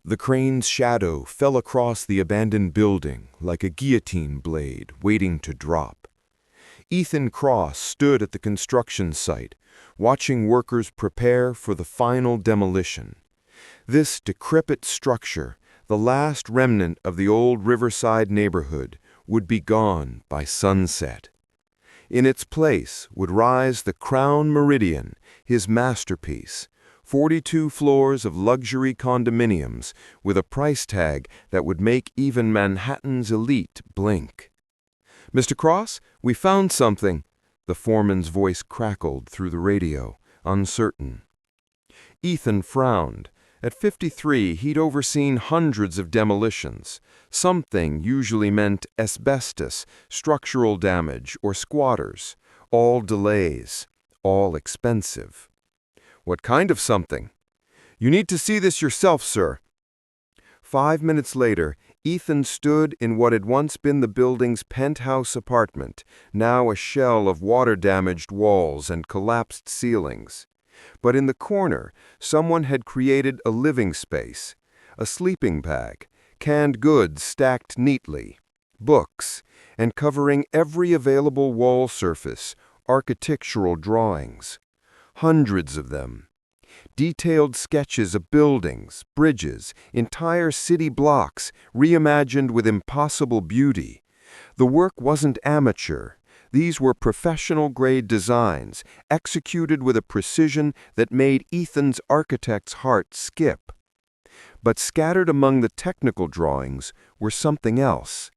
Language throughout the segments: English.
The crane's shadow fell across the abandoned building like a guillotine blade waiting to drop. Ethan Cross stood at the construction site, watching workers prepare for the final demolition. This decrepit structure, the last remnant of the old Riverside neighborhood, would be gone by sunset. In its place would rise the Crown Meridian, his masterpiece, 42 floors of luxury condominiums with a price tag that would make even Manhattan's elite blink. "Mr. Cross, we found something," the foreman's voice crackled through the radio, uncertain. Ethan frowned. At 53, he'd overseen hundreds of demolitions. Something usually meant asbestos, structural damage, or squatters. All delays, all expensive. "What kind of something?" "You need to see this yourself, sir." 5 minutes later, Ethan stood in what had once been the building's penthouse apartment, now a shell of water-damaged walls and collapsed ceilings. But in the corner, someone had created a living space, a sleeping bag, canned goods stacked neatly, books, and covering every available wall surface, architectural drawings. Hundreds of them. Detailed sketches of buildings, bridges, entire city blocks, reimagined with impossible beauty. The work wasn't amateur. These were professional-grade designs, executed with a precision that made Ethan's architect's heart skip. But scattered among the technical drawings were something else.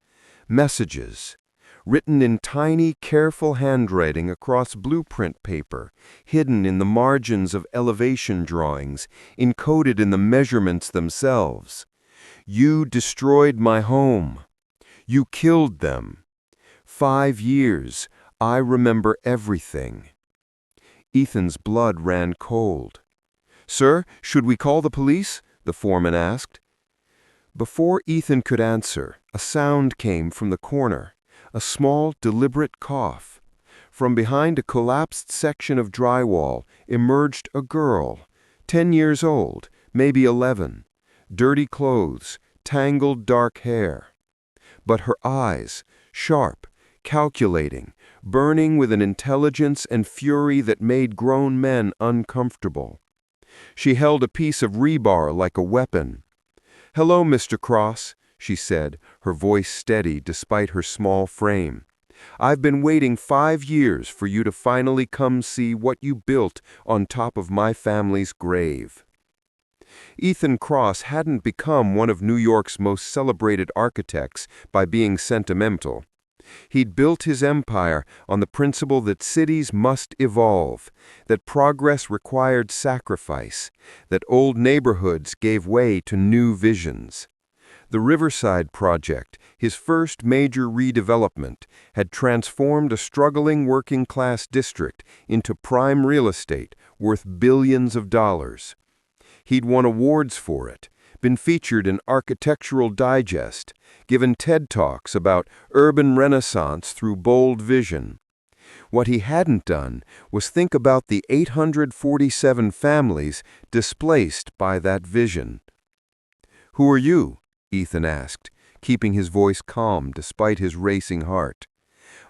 Messages, written in tiny, careful handwriting across blueprint paper, hidden in the margins of elevation drawings, encoded in the measurements themselves. "You destroyed my home. You killed them. 5 years. I remember everything." Ethan's blood ran cold. "Sir, should we call the police?" the foreman asked. Before Ethan could answer, a sound came from the corner. A small, deliberate cough. From behind a collapsed section of drywall emerged a girl, 10 years old, maybe 11, dirty clothes, tangled dark hair. But her eyes, sharp, calculating, burning with an intelligence and fury that made grown men uncomfortable. She held a piece of rebar like a weapon. "Hello, Mr. Cross," she said, her voice steady despite her small frame. "I've been waiting 5 years for you to finally come see what you built on top of my family's grave." Ethan Cross hadn't become one of New York's most celebrated architects by being sentimental. He'd built his empire on the principle that cities must evolve, that progress required sacrifice, that old neighborhoods gave way to new visions. The Riverside project, his first major redevelopment, had transformed a struggling working-class district into prime real estate worth billions of dollars. He'd won awards for it, been featured in Architectural Digest, given TED Talks about urban renaissance through bold vision. What he hadn't done was think about the 847 families displaced by that vision. "Who are you?" Ethan asked, keeping his voice calm despite his racing heart.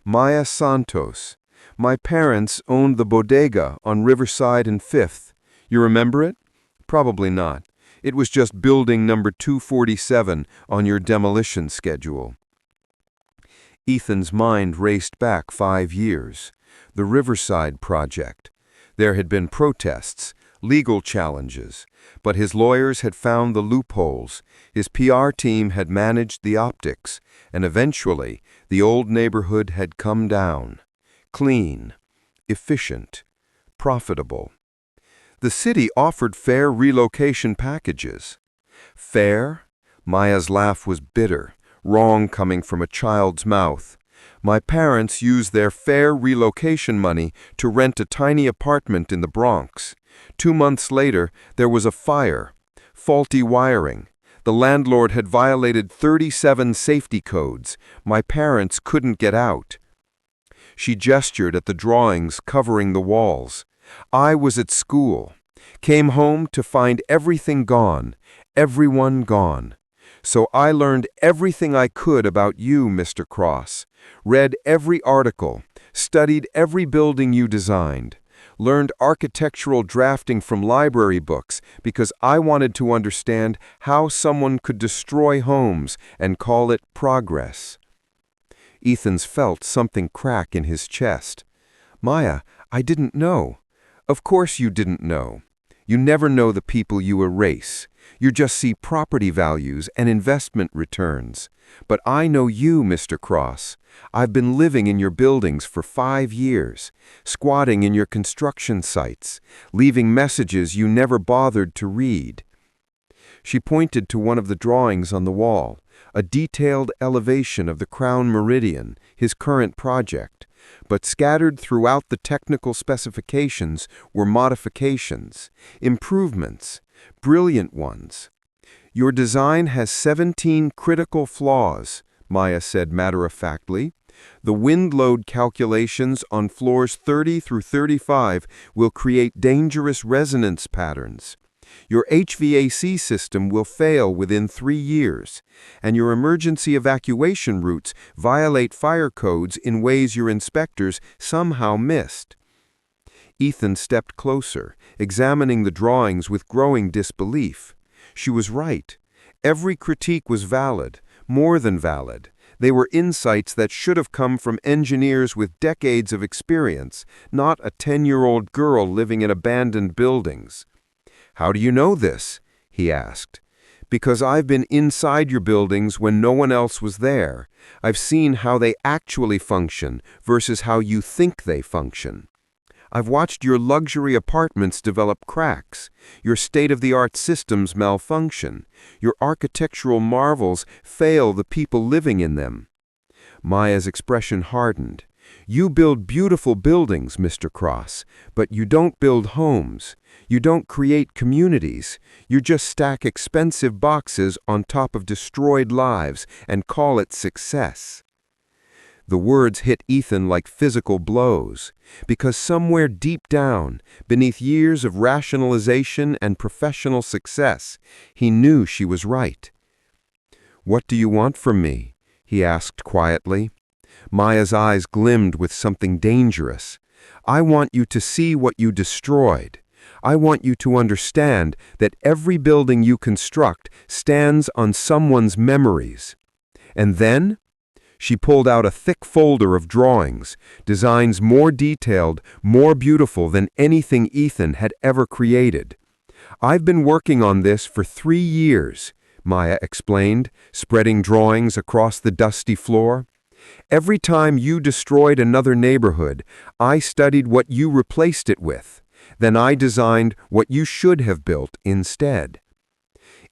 "Maya Santos. My parents owned the bodega on Riverside and 5th. You remember it? Probably not. It was just building number 247 on your demolition schedule." Ethan's mind raced back 5 years. The Riverside project. There had been protests, legal challenges, but his lawyers had found the loopholes, his PR team had managed the optics, and eventually the old neighborhood had come down. Clean, efficient, profitable. The city offered fair relocation packages. Fair? Maya's laugh was bitter, wrong coming from a child's mouth. "My parents used their fair relocation money to rent a tiny apartment in the Bronx. 2 months later, there was a fire. Faulty wiring. The landlord had violated 37 safety codes. My parents couldn't get out." She gestured at the drawings covering the walls. "I was at school. Came home to find everything gone, everyone gone. So I learned everything I could about you, Mr. Cross. Read every article, studied every building you designed, learned architectural drafting from library books because I wanted to understand how someone could destroy homes and call it progress. Ethan's felt something crack in his chest. Maya, I didn't know. Of course you didn't know. You never know the people you erase. You just see property values and investment returns. But I know you, Mr. Cross. I've been living in your buildings for 5 years, squatting in your construction sites, leaving messages you never bothered to read. She pointed to one of the drawings on the wall, a detailed elevation of the Crown Meridian, his current project. But scattered throughout the technical specifications were modifications, improvements, brilliant ones. Your design has 17 critical flaws, Maya said matter-of-factly. The wind load calculations on floors 30 through 35 will create dangerous resonance patterns. Your HVAC system will fail within 3 years, and your emergency evacuation routes violate fire codes in ways your inspectors somehow missed. Ethan stepped closer, examining the drawings with growing disbelief. She was right. Every critique was valid, more than valid. They were insights that should have come from engineers with decades of experience, not a 10-year-old girl living in abandoned buildings. "How do you know this?" he asked. "Because I've been inside your buildings when no one else was there. I've seen how they actually function versus how you think they function. I've watched your luxury apartments develop cracks, your state-of-the-art systems malfunction, your architectural marvels fail the people living in them." Maya's expression hardened. "You build beautiful buildings, Mr. Cross, but you don't build homes. You don't create communities. You just stack expensive boxes on top of destroyed lives and call it success." The words hit Ethan like physical blows, because somewhere deep down, beneath years of rationalization and professional success, he knew she was right. "What do you want from me?" he asked quietly. Maya's eyes glimmed with something dangerous. "I want you to see what you destroyed. I want you to understand that every building you construct stands on someone's memories. And then?" She pulled out a thick folder of drawings, designs more detailed, more beautiful than anything Ethan had ever created. "I've been working on this for 3 years," Maya explained, spreading drawings across the dusty floor. "Every time you destroyed another neighborhood, I studied what you replaced it with. Then I designed what you should have built instead."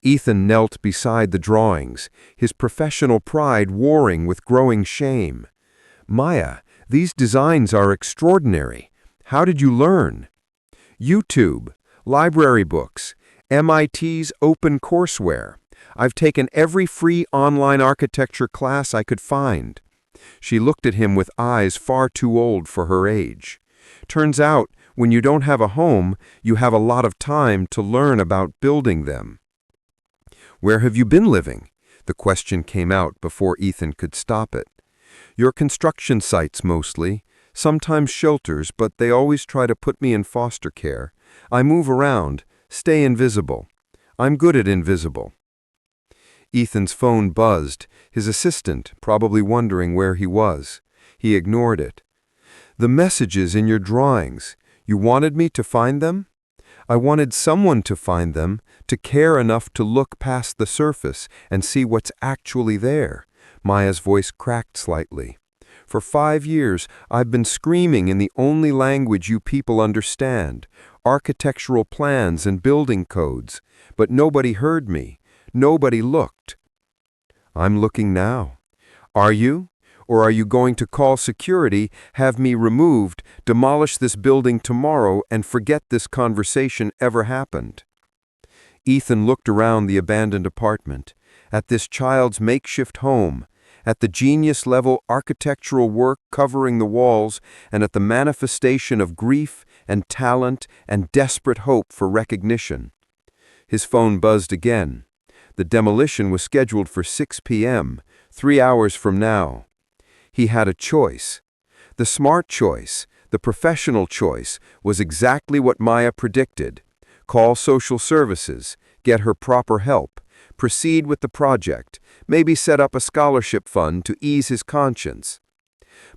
Ethan knelt beside the drawings, his professional pride warring with growing shame. "Maya, these designs are extraordinary. How did you learn?" "YouTube, library books, MIT's open courseware. I've taken every free online architecture class I could find." She looked at him with eyes far too old for her age. "Turns out, when you don't have a home, you have a lot of time to learn about building them." "Where have you been living?" The question came out before Ethan could stop it. "Your construction sites mostly, sometimes shelters, but they always try to put me in foster care. I move around, stay invisible. I'm good at invisible." Ethan's phone buzzed, his assistant probably wondering where he was. He ignored it. "The messages in your drawings, you wanted me to find them?" "I wanted someone to find them, to care enough to look past the surface and see what's actually there." Maya's voice cracked slightly. "For 5 years, I've been screaming in the only language you people understand, architectural plans and building codes, but nobody heard me. Nobody looked." "I'm looking now." "Are you? Or are you going to call security, have me removed, demolish this building tomorrow, and forget this conversation ever happened?" Ethan looked around the abandoned apartment, at this child's makeshift home, at the genius-level architectural work covering the walls, and at the manifestation of grief and talent and desperate hope for recognition. His phone buzzed again. The demolition was scheduled for 6 p.m., 3 hours from now. He had a choice. The smart choice, the professional choice, was exactly what Maya predicted. Call social services, get her proper help, proceed with the project, maybe set up a scholarship fund to ease his conscience.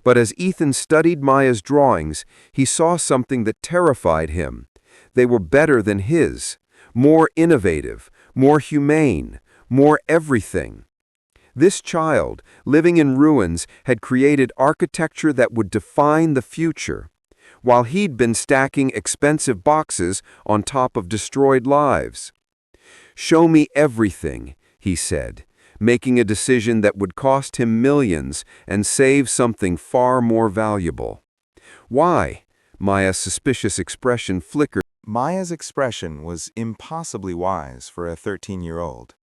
But as Ethan studied Maya's drawings, he saw something that terrified him. They were better than his, more innovative, more humane, more everything. This child, living in ruins, had created architecture that would define the future, while he'd been stacking expensive boxes on top of destroyed lives. "Show me everything," he said, making a decision that would cost him millions and save something far more valuable. "Why?" Maya's suspicious expression flickered. Maya's expression was impossibly wise for a 13-year-old.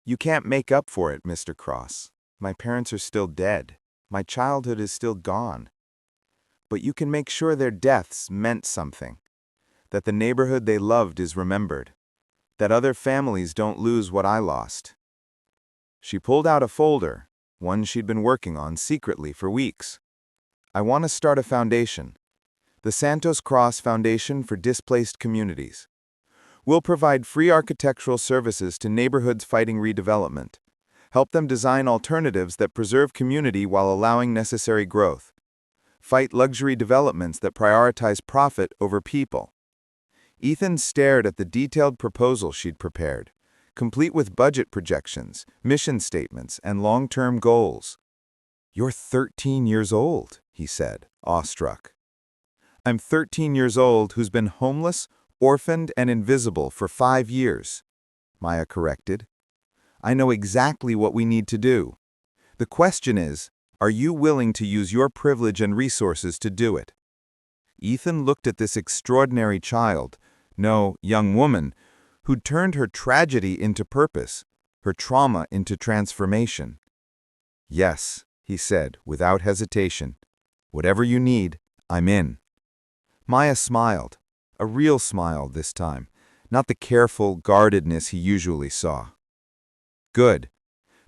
"You can't make up for it, Mr. Cross. My parents are still dead. My childhood is still gone. But you can make sure their deaths meant something, that the neighborhood they loved is remembered, that other families don't lose what I lost." She pulled out a folder, one she'd been working on secretly for weeks. "I want to start a foundation, the Santos Cross Foundation for Displaced Communities. We'll provide free architectural services to neighborhoods fighting redevelopment, help them design alternatives that preserve community while allowing necessary growth, fight luxury developments that prioritize profit over people." Ethan stared at the detailed proposal she'd prepared, complete with budget projections, mission statements, and long-term goals. "You're 13 years old," he said, awestruck. "I'm 13 years old who's been homeless, orphaned, and invisible for 5 years," Maya corrected. "I know exactly what we need to do. The question is, are you willing to use your privilege and resources to do it?" Ethan looked at this extraordinary child, no, young woman, who'd turned her tragedy into purpose, her trauma into transformation. "Yes," he said, without hesitation. "Whatever you need, I'm in." Maya smiled, a real smile this time, not the careful guardedness he usually saw. "Good,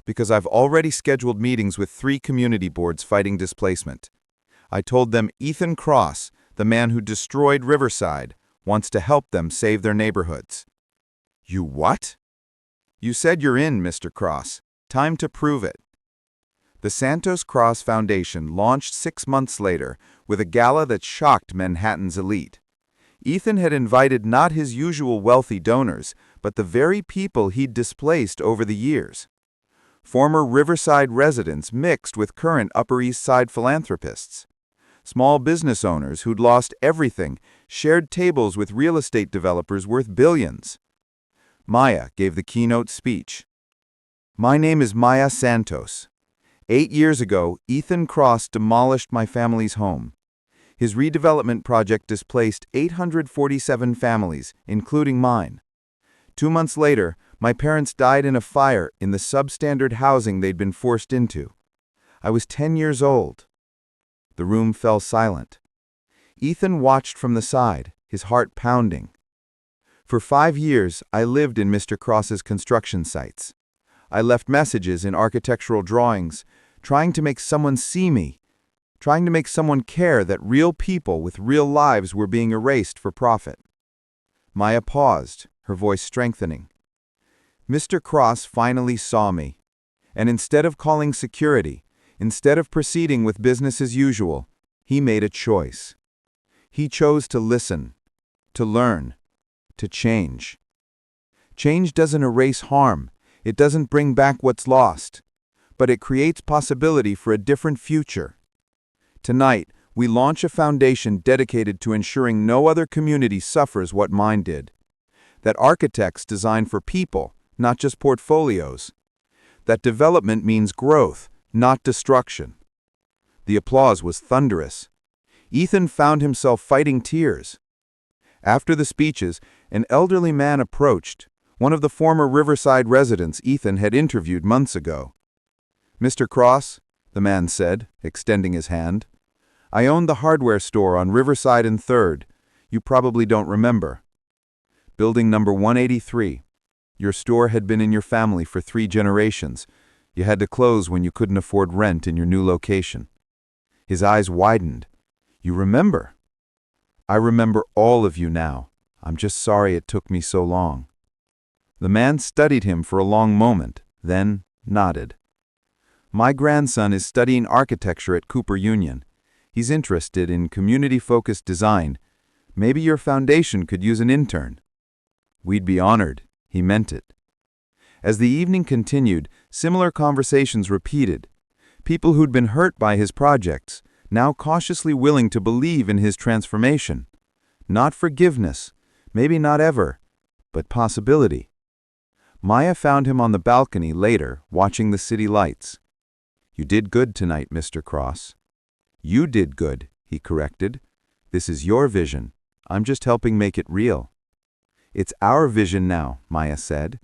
because I've already scheduled meetings with 3 community boards fighting displacement. I told them Ethan Cross, the man who destroyed Riverside, wants to help them save their neighborhoods." "You what?" "You said you're in, Mr. Cross. Time to prove it." The Santos Cross Foundation launched 6 months later with a gala that shocked Manhattan's elite. Ethan had invited not his usual wealthy donors, but the very people he'd displaced over the years. Former Riverside residents mixed with current Upper East Side philanthropists. Small business owners who'd lost everything shared tables with real estate developers worth billions. Maya gave the keynote speech. "My name is Maya Santos. 8 years ago, Ethan Cross demolished my family's home. His redevelopment project displaced 847 families, including mine. 2 months later, my parents died in a fire in the substandard housing they'd been forced into. I was 10 years old." The room fell silent. Ethan watched from the side, his heart pounding. "For 5 years, I lived in Mr. Cross's construction sites. I left messages in architectural drawings, trying to make someone see me, trying to make someone care that real people with real lives were being erased for profit." Maya paused, her voice strengthening. "Mr. Cross finally saw me, and instead of calling security, instead of proceeding with business as usual, he made a choice. He chose to listen, to learn, to change. Change doesn't erase harm, it doesn't bring back what's lost, but it creates possibility for a different future. Tonight, we launch a foundation dedicated to ensuring no other community suffers what mine did. That architects design for people, not just portfolios. That development means growth, not destruction." The applause was thunderous. Ethan found himself fighting tears. After the speeches, an elderly man approached, one of the former Riverside residents Ethan had interviewed months ago. "Mr. Cross," the man said, extending his hand, "I owned the hardware store on Riverside and 3rd. You probably don't remember. Building number 183. Your store had been in your family for 3 generations. You had to close when you couldn't afford rent in your new location. His eyes widened. You remember? I remember all of you now. I'm just sorry it took me so long. The man studied him for a long moment, then nodded. My grandson is studying architecture at Cooper Union. He's interested in community-focused design. Maybe your foundation could use an intern. We'd be honored. He meant it. As the evening continued, similar conversations repeated. People who'd been hurt by his projects, now cautiously willing to believe in his transformation. Not forgiveness, maybe not ever, but possibility. Maya found him on the balcony later, watching the city lights. You did good tonight, Mr. Cross. You did good, he corrected. This is your vision. I'm just helping make it real. It's our vision now, Maya said.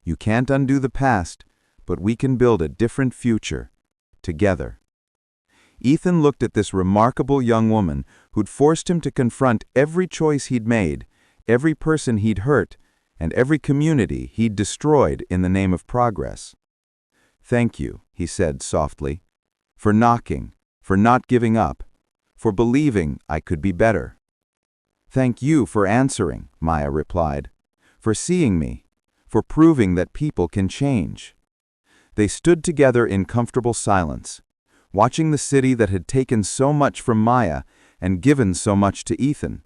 You can't undo the past, but we can build a different future, together. Ethan looked at this remarkable young woman who'd forced him to confront every choice he'd made, every person he'd hurt, and every community he'd destroyed in the name of progress. Thank you, he said softly, for knocking, for not giving up, for believing I could be better. Thank you for answering, Maya replied, for seeing me, for proving that people can change. They stood together in comfortable silence, watching the city that had taken so much from Maya and given so much to Ethan.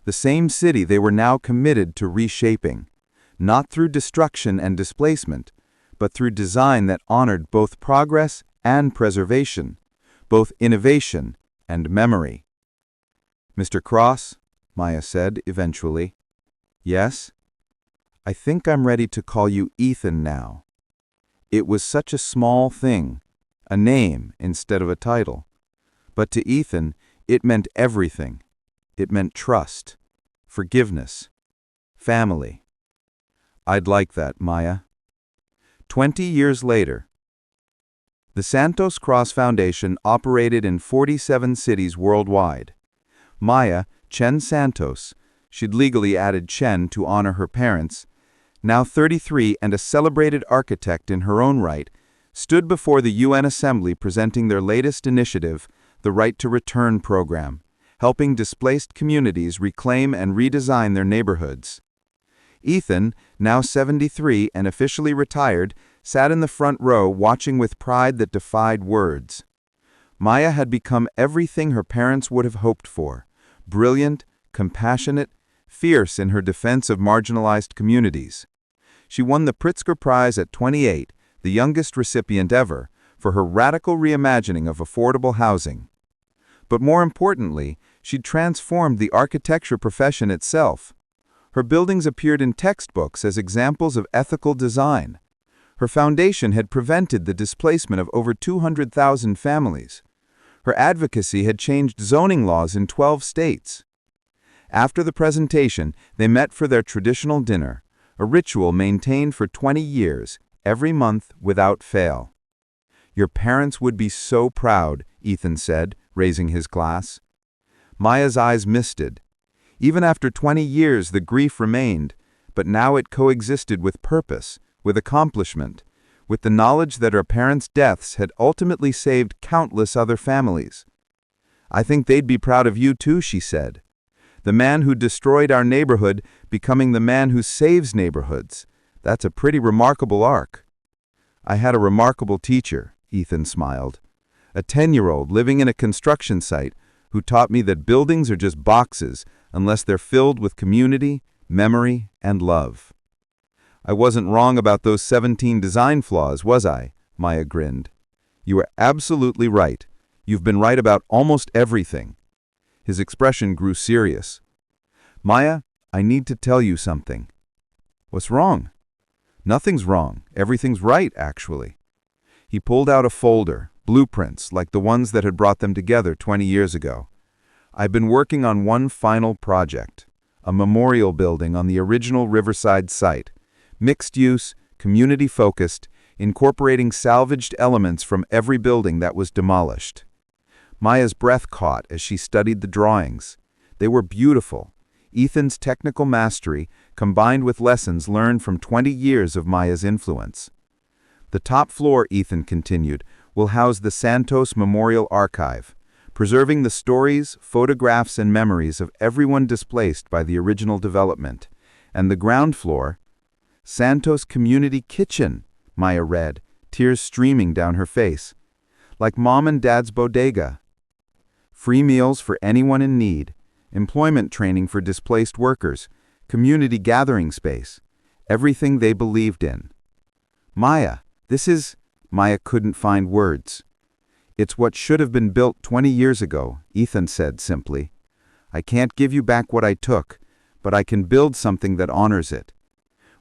The same city they were now committed to reshaping, not through destruction and displacement, but through design that honored both progress and preservation, both innovation and memory. Mr. Cross, Maya said eventually. Yes? I think I'm ready to call you Ethan now. It was such a small thing, a name instead of a title. But to Ethan, it meant everything. It meant trust, forgiveness, family. I'd like that, Maya. 20 years later. The Santos Cross Foundation operated in 47 cities worldwide. Maya, Chen Santos, she'd legally added Chen to honor her parents, now 33 and a celebrated architect in her own right, stood before the UN Assembly presenting their latest initiative, the Right to Return program, helping displaced communities reclaim and redesign their neighborhoods. Ethan, now 73 and officially retired, sat in the front row watching with pride that defied words. Maya had become everything her parents would have hoped for: brilliant, compassionate, fierce in her defense of marginalized communities. She won the Pritzker Prize at 28, the youngest recipient ever, for her radical reimagining of affordable housing. But more importantly, she'd transformed the architecture profession itself. Her buildings appeared in textbooks as examples of ethical design. Her foundation had prevented the displacement of over 200,000 families. Her advocacy had changed zoning laws in 12 states. After the presentation, they met for their traditional dinner, a ritual maintained for 20 years, every month without fail. Your parents would be so proud, Ethan said, raising his glass. Maya's eyes misted. Even after 20 years, the grief remained, but now it coexisted with purpose, with accomplishment, with the knowledge that her parents' deaths had ultimately saved countless other families. I think they'd be proud of you too, she said. The man who destroyed our neighborhood becoming the man who saves neighborhoods. That's a pretty remarkable arc. I had a remarkable teacher, Ethan smiled. A 10-year-old living in a construction site who taught me that buildings are just boxes unless they're filled with community, memory, and love. I wasn't wrong about those 17 design flaws, was I? Maya grinned. You were absolutely right. You've been right about almost everything. His expression grew serious. Maya, I need to tell you something. What's wrong? Nothing's wrong. Everything's right, actually. He pulled out a folder, blueprints like the ones that had brought them together 20 years ago. I've been working on one final project, a memorial building on the original Riverside site, mixed-use, community-focused, incorporating salvaged elements from every building that was demolished. Maya's breath caught as she studied the drawings. They were beautiful. Ethan's technical mastery, combined with lessons learned from 20 years of Maya's influence. The top floor, Ethan continued, will house the Santos Memorial Archive, preserving the stories, photographs, and memories of everyone displaced by the original development. And the ground floor, Santos Community Kitchen, Maya read, tears streaming down her face. Like Mom and Dad's bodega. Free meals for anyone in need, employment training for displaced workers, community gathering space, everything they believed in. Maya, Maya couldn't find words. It's what should have been built 20 years ago, Ethan said simply. I can't give you back what I took, but I can build something that honors it.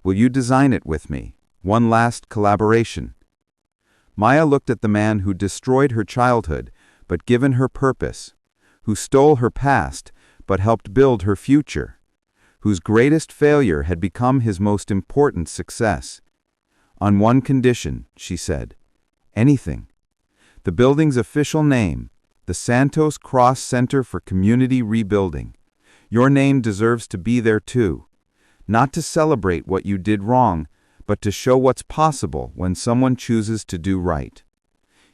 Will you design it with me? One last collaboration. Maya looked at the man who destroyed her childhood, but given her purpose, who stole her past, but helped build her future, whose greatest failure had become his most important success. On one condition, she said. Anything. The building's official name, the Santos Cross Center for Community Rebuilding. Your name deserves to be there too. Not to celebrate what you did wrong, but to show what's possible when someone chooses to do right.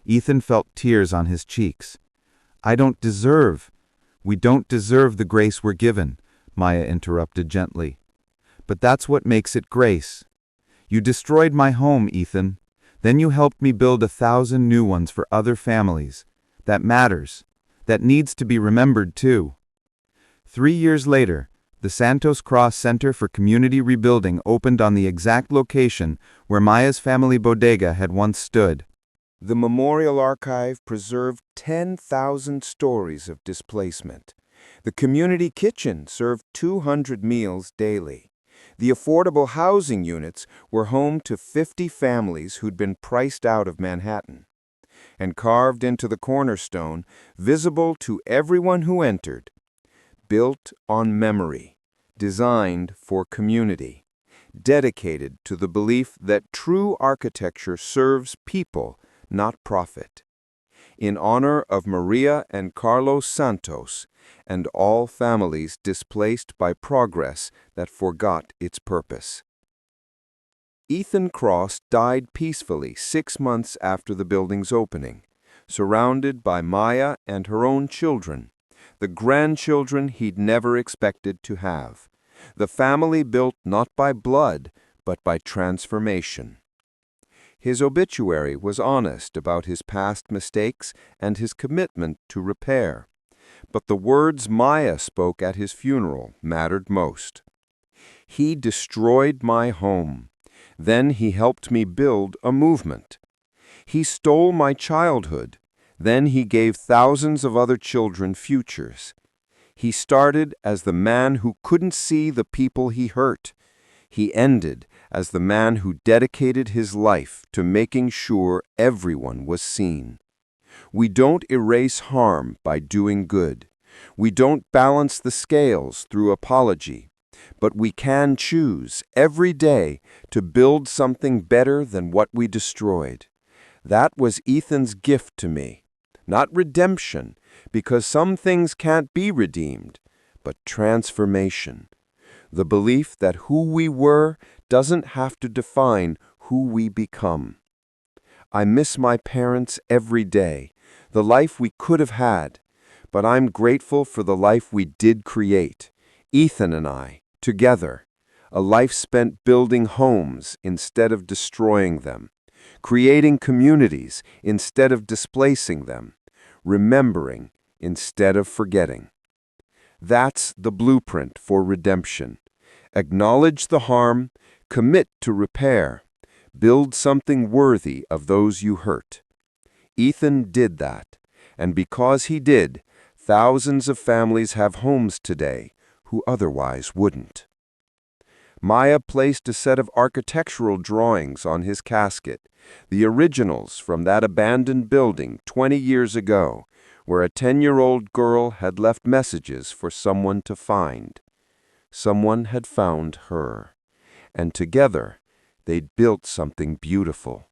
Ethan felt tears on his cheeks. We don't deserve the grace we're given, Maya interrupted gently. But that's what makes it grace. You destroyed my home, Ethan. Then you helped me build 1,000 new ones for other families. That matters. That needs to be remembered too. 3 years later, the Santos Cross Center for Community Rebuilding opened on the exact location where Maya's family bodega had once stood. The Memorial Archive preserved 10,000 stories of displacement. The community kitchen served 200 meals daily. The affordable housing units were home to 50 families who'd been priced out of Manhattan. And carved into the cornerstone, visible to everyone who entered, built on memory, designed for community, dedicated to the belief that true architecture serves people, not profit. In honor of Maria and Carlos Santos and all families displaced by progress that forgot its purpose. Ethan Cross died peacefully 6 months after the building's opening, surrounded by Maya and her own children, the grandchildren he'd never expected to have, the family built not by blood, but by transformation. His obituary was honest about his past mistakes and his commitment to repair, but the words Maya spoke at his funeral mattered most. He destroyed my home. Then he helped me build a movement. He stole my childhood. Then he gave thousands of other children futures. He started as the man who couldn't see the people he hurt. He ended as the man who dedicated his life to making sure everyone was seen. We don't erase harm by doing good. We don't balance the scales through apology. But we can choose every day to build something better than what we destroyed. That was Ethan's gift to me. Not redemption, because some things can't be redeemed, but transformation. The belief that who we were doesn't have to define who we become. I miss my parents every day, the life we could have had, but I'm grateful for the life we did create, Ethan and I, together, a life spent building homes instead of destroying them, creating communities instead of displacing them, remembering instead of forgetting. That's the blueprint for redemption. Acknowledge the harm, commit to repair, build something worthy of those you hurt. Ethan did that, and because he did, thousands of families have homes today who otherwise wouldn't. Maya placed a set of architectural drawings on his casket, the originals from that abandoned building 20 years ago, where a 10-year-old girl had left messages for someone to find. Someone had found her, and together they'd built something beautiful.